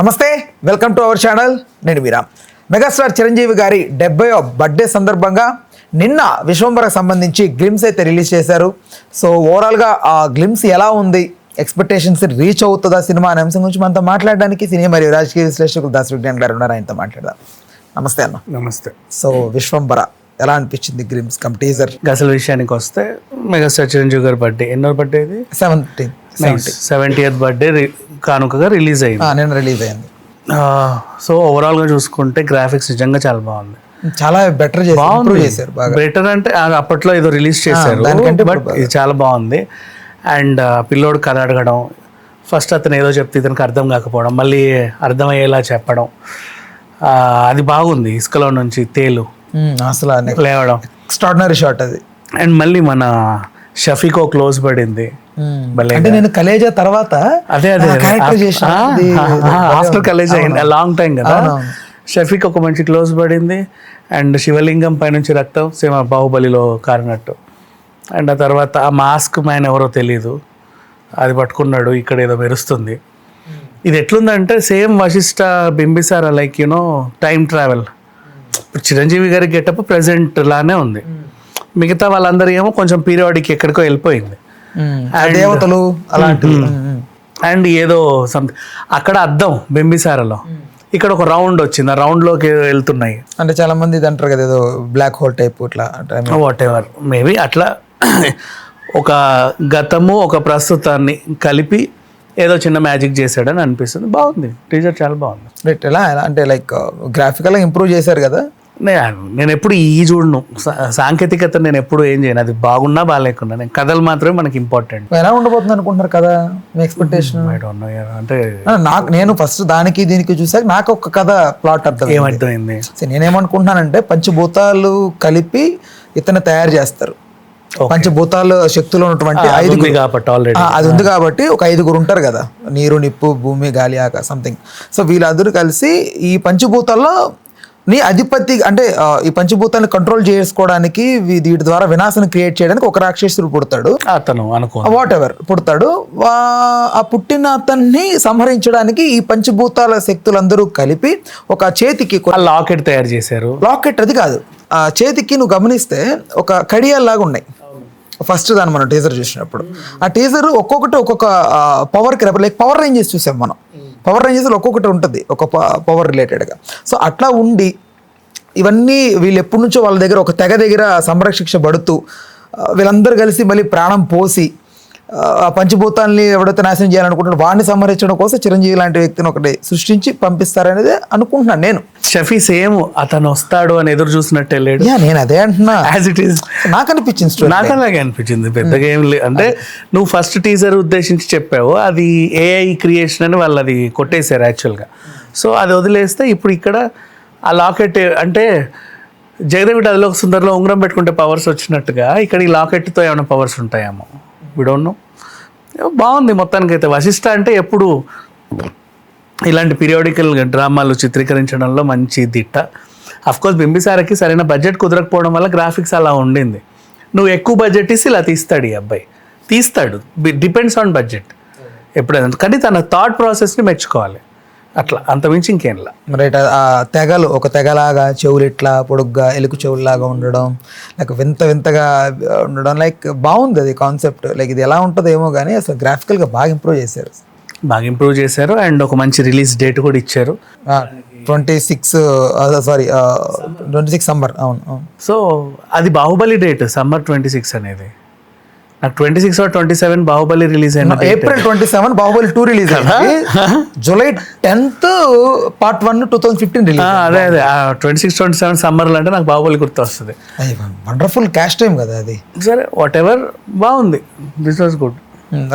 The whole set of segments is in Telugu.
నమస్తే, వెల్కమ్ టు అవర్ ఛానల్. నేను మీరా. మెగాస్టార్ చిరంజీవి గారి 70వ బర్త్డే సందర్భంగా నిన్న విశ్వంబరకు సంబంధించి గ్లిమ్స్ అయితే రిలీజ్ చేశారు. సో ఓవరాల్గా ఆ గ్లిమ్స్ ఎలా ఉంది, ఎక్స్పెక్టేషన్స్ రీచ్ అవుతుందా సినిమా అనే అంశం గురించి మనతో మాట్లాడడానికి సినీ మరియు రాజకీయ విశ్లేషకులు దాస్ విజ్ఞాన్ గారు ఉన్నారు. ఆయనతో మాట్లాడదాం. నమస్తే అన్న. నమస్తే. సో విశ్వంబర ఎలా అనిపించింది గ్లిమ్స్ కమ్ టీజర్? అసలు విషయానికి వస్తే మెగాస్టార్ చిరంజీవి గారి బర్త్డే, ఎన్నో బర్త్డే ఇది? 70th బర్త్డే కానుకగా రిలీజ్ అయింది. నేను రిలీజ్ అయింది. సో ఓవరాల్గా చూసుకుంటే గ్రాఫిక్స్ నిజంగా చాలా బాగుంది, చాలా బెటర్ చేశారు. బెటర్ అంటే అప్పట్లో ఏదో రిలీజ్ చేశారు, బట్ ఇది చాలా బాగుంది. అండ్ పిల్లోడు కథ అడగడం, ఫస్ట్ అతను ఏదో చెప్తే ఇతనికి అర్థం కాకపోవడం, మళ్ళీ అర్థమయ్యేలా చెప్పడం, అది బాగుంది. ఇసుకలో నుంచి తేలు అసలు లేవడం ఎక్స్ట్రాడినరీ షాట్ అది. అండ్ మళ్ళీ మన షఫీకో క్లోజ్ పడింది. అంటే నేను కలేజా తర్వాత అదే ఆఫ్టర్ కలేజా లాంగ్ టైం కదా, షఫీక్ ఒక మంచి క్లోజ్ పడింది. అండ్ శివలింగం పైనుంచి రక్తం సేమ్ బాహుబలిలో కారినట్టు. అండ్ ఆ తర్వాత ఆ మాస్క్ మ్యాన్ ఎవరో తెలీదు, అది పట్టుకున్నాడు, ఇక్కడ ఏదో మెరుస్తుంది. ఇది ఎట్లుందంటే same Vashishta Bimbisara, like you know time travel. ఇప్పుడు చిరంజీవి గారి గెటప్ ప్రెజెంట్ లానే ఉంది, మిగతా వాళ్ళందరూ ఏమో కొంచెం పీరియాడిక్ ఎక్కడికో వెళ్ళిపోయింది. దేవతలు అలాంటివి. అండ్ ఏదో సంథింగ్ అక్కడ అద్దం బింబిసారలో, ఇక్కడ ఒక రౌండ్ వచ్చింది, ఆ రౌండ్ లోకి వెళ్తున్నాయి. అంటే చాలా మంది ఇది అంటారు కదా, ఏదో బ్లాక్ హోల్ టైప్ ఇట్లా, వాట్ ఎవర్ మేబీ అట్లా ఒక గతము ఒక ప్రస్తుతాన్ని కలిపి ఏదో చిన్న మ్యాజిక్ చేశాడని అనిపిస్తుంది. బాగుంది, టీజర్ చాలా బాగుంది. రైట్. ఎలా అంటే లైక్ గ్రాఫికల్గా ఇంప్రూవ్ చేశారు కదా. నేను ఎప్పుడు ఈ చూడను, సాంకేతికత నేను ఎప్పుడు ఏం చేయను, అది బాగున్నా బాగాలేకున్నా. నేను కథలు మాత్రమే మనకి ఇంపార్టెంట్. ఎలా ఉండబోతుంది అనుకుంటున్నారు కదా మీ ఎక్స్పెక్టేషన్? అంటే నేను ఫస్ట్ దానికి దీనికి చూసాక నాకు ఒక కథ ప్లాట్ ఏమర్థమైంది. నేనేమనుకుంటున్నానంటే పంచభూతాలు కలిపి ఇతను తయారు చేస్తారు. పంచభూతాలు శక్తులు ఉన్నటువంటి అది ఉంది కాబట్టి ఒక 5గురు ఉంటారు కదా, నీరు, నిప్పు, భూమి, గాలి, ఆకాశం సంథింగ్. సో వీళ్ళందరూ కలిసి ఈ పంచభూతాల్లో నీ అధిపతి, అంటే ఈ పంచభూతాన్ని కంట్రోల్ చేసుకోవడానికి, వీటి ద్వారా వినాశనం క్రియేట్ చేయడానికి ఒక రాక్షసుడు పుడతాడు. అతను వాట్ ఎవర్ పుడతాడు. ఆ పుట్టిన అతన్ని సంహరించడానికి ఈ పంచభూతాల శక్తులందరూ కలిపి ఒక చేతికి లాకెట్ తయారు చేశారు. లాకెట్ అది కాదు, ఆ చేతికి నువ్వు గమనిస్తే ఒక కడియాల్లాగా ఉన్నాయి. ఫస్ట్ దాన్ని మనం టీజర్ చూసినప్పుడు ఆ టీజర్ ఒక్కొక్కటి ఒక్కొక్క పవర్కి లైక్ పవర్ రేంజెస్ చూసాం మనం. పవర్ రేంజెస్ ఒక్కొక్కటి ఉంటుంది ఒక పవర్ రిలేటెడ్గా. సో అట్లా ఉండి ఇవన్నీ వీళ్ళు ఎప్పటి నుంచో వాళ్ళ దగ్గర ఒక తెగ దగ్గర సంరక్షించబడుతూ వీళ్ళందరూ కలిసి మళ్ళీ ప్రాణం పోసి ఆ పంచభూతాన్ని ఎవడైతే నాశనం చేయాలనుకుంటున్నాడు వాడిని సంహరించడం కోసం చిరంజీవి లాంటి వ్యక్తిని ఒకటి సృష్టించి పంపిస్తారనేది అనుకుంటున్నాను నేను. షఫీ సేమ్ అతను వస్తాడు అని ఎదురు చూసినట్టు వెళ్ళాడు. నేను అదే అంటున్నా, యాజ్ ఇట్ ఈస్ నాకు అనిపించింది. నాకు అలాగే అనిపించింది. పెద్దగా ఏం లేదు, అంటే నువ్వు ఫస్ట్ టీజర్ ఉద్దేశించి చెప్పావు, అది ఏఐ క్రియేషన్ అని వాళ్ళు అది కొట్టేశారు యాక్చువల్గా. సో అది వదిలేస్తే ఇప్పుడు ఇక్కడ ఆ లాకెట్ అంటే జగదేవి అదిలో సుందర్లో ఉంగరం పెట్టుకుంటే పవర్స్ వచ్చినట్టుగా ఇక్కడ ఈ లాకెట్తో ఏమైనా పవర్స్ ఉంటాయేమో, విడోను. బాగుంది మొత్తానికైతే. వశిష్ఠ అంటే ఎప్పుడు ఇలాంటి పీరియాడికల్ డ్రామాలు చిత్రీకరించడంలో మంచి దిట్ట. అఫ్కోర్స్ బింబిసారకి సరైన బడ్జెట్ కుదరకపోవడం వల్ల గ్రాఫిక్స్ అలా ఉండింది. నువ్వు ఎక్కువ బడ్జెట్ ఇస్తే ఇలా తీస్తాడు ఈ అబ్బాయి, తీస్తాడు. డిపెండ్స్ ఆన్ బడ్జెట్ ఎప్పుడైనా, కానీ తన థాట్ ప్రాసెస్ని మెచ్చుకోవాలి. అట్లా అంతమించి ఇంకేంలా. రైట్. ఆ తెగలు ఒక తెగలాగా చెవులు ఇట్లా పొడుగ్గా ఎలుకు చెవుల్లాగా ఉండడం, లైక్ వింత వింతగా ఉండడం, లైక్ బాగుంది అది కాన్సెప్ట్. లైక్ ఇది ఎలా ఉంటుందో ఏమో కానీ అసలు గ్రాఫికల్గా బాగా ఇంప్రూవ్ చేశారు. అండ్ ఒక మంచి రిలీజ్ డేట్ కూడా ఇచ్చారు, 26 సమ్మర్. అవును. సో అది బాహుబలి డేట్ సమ్మర్ 26 అనేది. నాకు 26 or 27 బాహుబలి రిలీజ్ అయిన April 27 బాహుబలి 2 రిలీజ్ అయింది. July 10th Part 1 2015 release. అదే 26-27 సమ్మర్లో అంటే నాకు బాహుబలి గుర్తు వస్తుంది. వండర్ఫుల్ క్యాష్ టైం కదా అది. సరే వాట్ ఎవర్, బాగుంది. This was good.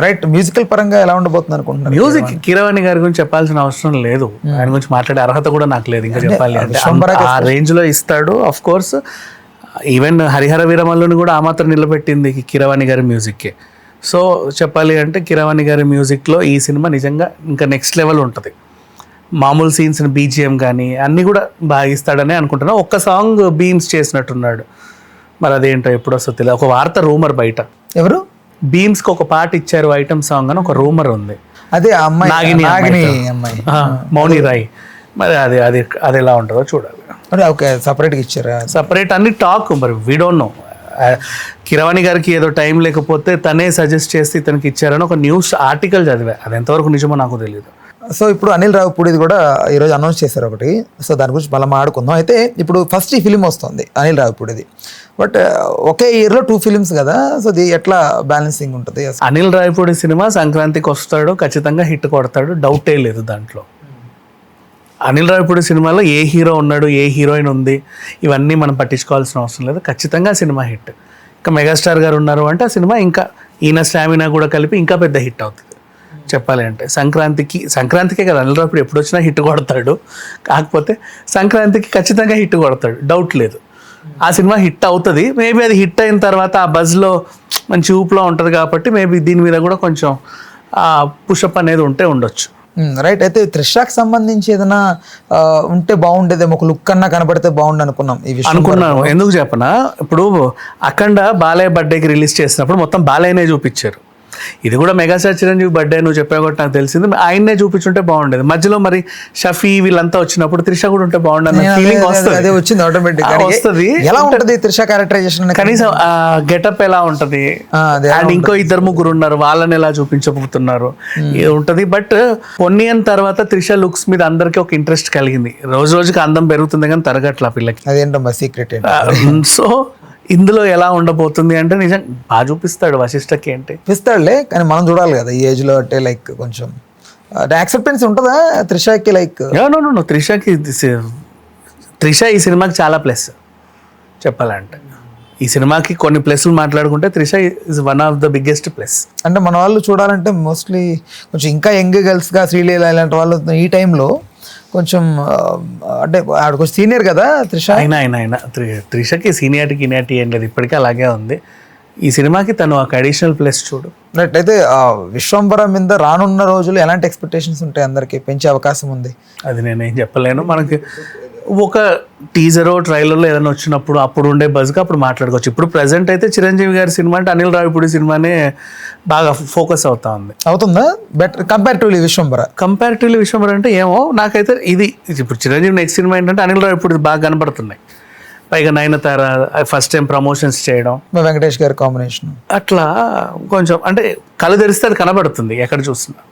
Right. Musical పరంగా ఎలా ఉండబోతుంది అనుకుంటున్నాను? మ్యూజిక్ కీరవాణి గారి గురించి చెప్పాల్సిన అవసరం లేదు, ఆయన గురించి మాట్లాడే అర్హత కూడా నాకు లేదు ఇంకా చెప్పాలి అంటే. ఆ రేంజ్ లో ఇస్తాడు. ఆఫ్ కోర్స్ ఈవెన్ హరిహర వీరమల్లుని కూడా ఆ మాత్రం నిలబెట్టింది కీరవాణి గారి మ్యూజిక్కే. సో చెప్పాలి అంటే కీరవాణి గారి మ్యూజిక్లో ఈ సినిమా నిజంగా ఇంకా నెక్స్ట్ లెవెల్ ఉంటుంది. మామూలు సీన్స్ బీజిఎం కానీ అన్నీ కూడా బాగా ఇస్తాడని అనుకుంటున్నా. ఒక్క సాంగ్ బీమ్స్ చేసినట్టున్నాడు, మరి అదేంటో ఎప్పుడు వస్తుందో తెలియదు. ఒక వార్త రూమర్ బయట, ఎవరు బీమ్స్కి ఒక పాట ఇచ్చారు ఐటమ్ సాంగ్ అని ఒక రూమర్ ఉంది. అదే ఆ అమ్మాయి నాగిని నాగిని అమ్మాయి. అమ్మాయి మౌని రాయ్. మరి అది అది అది ఎలా ఉంటుందో చూడాలి. మరి ఓకే సపరేట్గా ఇచ్చారా? సపరేట్ అన్ని టాక్, మరి వీ డోంట్ నో. కిరవాణి గారికి ఏదో టైం లేకపోతే తనే సజెస్ట్ చేసి ఇతనికి ఇచ్చారని ఒక న్యూస్ ఆర్టికల్ చదివా. అది ఎంతవరకు నిజమో నాకు తెలియదు. సో ఇప్పుడు అనిల్ రావిపూడిది కూడా ఈరోజు అనౌన్స్ చేశారు ఒకటి. సో దాని గురించి మళ్ళీ మాట్లాడుకుందాం. అయితే ఇప్పుడు ఫస్ట్ ఈ ఫిలిం వస్తుంది అనిల్ రావిపూడిది, బట్ ఒకే ఇయర్లో 2 ఫిలిమ్స్ కదా. సో ఇది ఎట్లా బ్యాలెన్సింగ్ ఉంటుంది? అనిల్ రావిపూడి సినిమా సంక్రాంతికి వస్తాడు, ఖచ్చితంగా హిట్ కొడతాడు, డౌటే లేదు దాంట్లో. అనిల్ రావిపూడి సినిమాలో ఏ హీరో ఉన్నాడు, ఏ హీరోయిన్ ఉంది, ఇవన్నీ మనం పట్టించుకోవాల్సిన అవసరం లేదు. ఖచ్చితంగా సినిమా హిట్. ఇంకా మెగాస్టార్ గారు ఉన్నారు అంటే ఆ సినిమా ఇంకా ఈయన స్టామినా కూడా కలిపి ఇంకా పెద్ద హిట్ అవుతుంది. చెప్పాలి అంటే సంక్రాంతికే కదా అనిల్ రావిపూడి ఎప్పుడు వచ్చినా హిట్ కొడతాడు. కాకపోతే సంక్రాంతికి ఖచ్చితంగా హిట్ కొడతాడు, డౌట్ లేదు. ఆ సినిమా హిట్ అవుతుంది. మేబీ అది హిట్ అయిన తర్వాత ఆ బజ్లో మంచి ఊపులో ఉంటుంది కాబట్టి మేబీ దీని మీద కూడా కొంచెం పుషప్ అనేది ఉండొచ్చు. రైట్. అయితే త్రిషాకి సంబంధించి ఏదైనా ఉంటే బాగుండేదేమో, ఒక లుక్ అన్నా కనబడితే బాగుండు అనుకున్నాం ఈ విషయం. అనుకున్నాను. ఎందుకు చెప్పనా, ఇప్పుడు అఖండ బాలయ్య బర్త్డేకి రిలీజ్ చేసినప్పుడు మొత్తం బాలయ్యనే చూపించారు. ఇది కూడా మెగాస్టార్ చిరంజీవి బర్త్డే నువ్వు చెప్పావు కాబట్టి నాకు తెలిసింది. ఆయన్నే చూపించుంటే బాగుండేది. మధ్యలో మరి షఫీ వీళ్ళంతా వచ్చినప్పుడు త్రిష కూడా ఉంటే బాగుండదు ఫీలింగ్ వస్తుంది. అదే వచ్చింది ఆటోమేటిక్ వస్తుంది. ఎలా ఉంటుంది త్రిష క్యారెక్టరైజేషన్? కనీసం గెటప్ ఎలా ఉంటది, అండ్ ఇంకో 2-3 ఉన్నారు, వాళ్ళని ఎలా చూపించబోతున్నారు ఇది ఉంటది. బట్ పొన్నియన్ తర్వాత త్రిష లుక్స్ మీద అందరికీ ఒక ఇంట్రెస్ట్ కలిగింది. రోజు రోజుకి అందం పెరుగుతుంది కానీ తరగట్లా పిల్లకి. అదేంటమ్మా సీక్రెట్? సో ఇందులో ఎలా ఉండబోతుంది అంటే నిజం బాగా చూపిస్తాడు. వశిష్ఠకి ఏంటి చూపిస్తాడులే, కానీ మనం చూడాలి కదా ఈ ఏజ్ లో. అంటే లైక్ కొంచెం యాక్సెప్టెన్స్ ఉంటుందా త్రిషకి? లైక్ నో త్రిష ఈ సినిమాకి చాలా ప్లస్. చెప్పాలంటే ఈ సినిమాకి కొన్ని ప్లస్లు మాట్లాడుకుంటే Trisha is one of the biggest plus. అంటే మన వాళ్ళు చూడాలంటే మోస్ట్లీ కొంచెం ఇంకా యంగ్ గర్ల్స్గా శ్రీలీల ఇలాంటి వాళ్ళు ఈ టైంలో కొంచెం అంటే ఆడ కొంచెం సీనియర్ కదా త్రిష. అయినా త్రిషకి సీనియారిటీ ఏం లేదు, ఇప్పటికీ అలాగే ఉంది. ఈ సినిమాకి తను ఒక అడిషనల్ ప్లస్ చూడు. అయితే విశ్వంబర మీద రానున్న రోజులు ఎలాంటి ఎక్స్పెక్టేషన్స్ ఉంటాయి? అందరికి పెంచే అవకాశం ఉంది? అది నేనేం చెప్పలేను. మనకి ఒక టీజరో ట్రైలర్లో ఏదైనా వచ్చినప్పుడు అప్పుడు ఉండే బజ్గా అప్పుడు మాట్లాడుకోవచ్చు. ఇప్పుడు ప్రెసెంట్ అయితే చిరంజీవి గారి సినిమా అంటే అనిల్ రావిపూడి సినిమానే బాగా ఫోకస్ అవుతుందా బెటర్ కంపారిటివ్లీ విశ్వంబర అంటే ఏమో నాకైతే ఇది ఇప్పుడు చిరంజీవి నెక్స్ట్ సినిమా ఏంటంటే అనిల్ రావిపూడి బాగా కనబడుతున్నాయి. పైగా నయనతార ఫస్ట్ టైం ప్రమోషన్స్ చేయడం, వెంకటేష్ గారి కాంబినేషన్, అట్లా కొంచెం అంటే కళ్ళు తెరిస్తే అది కనబడుతుంది ఎక్కడ చూస్తున్నా.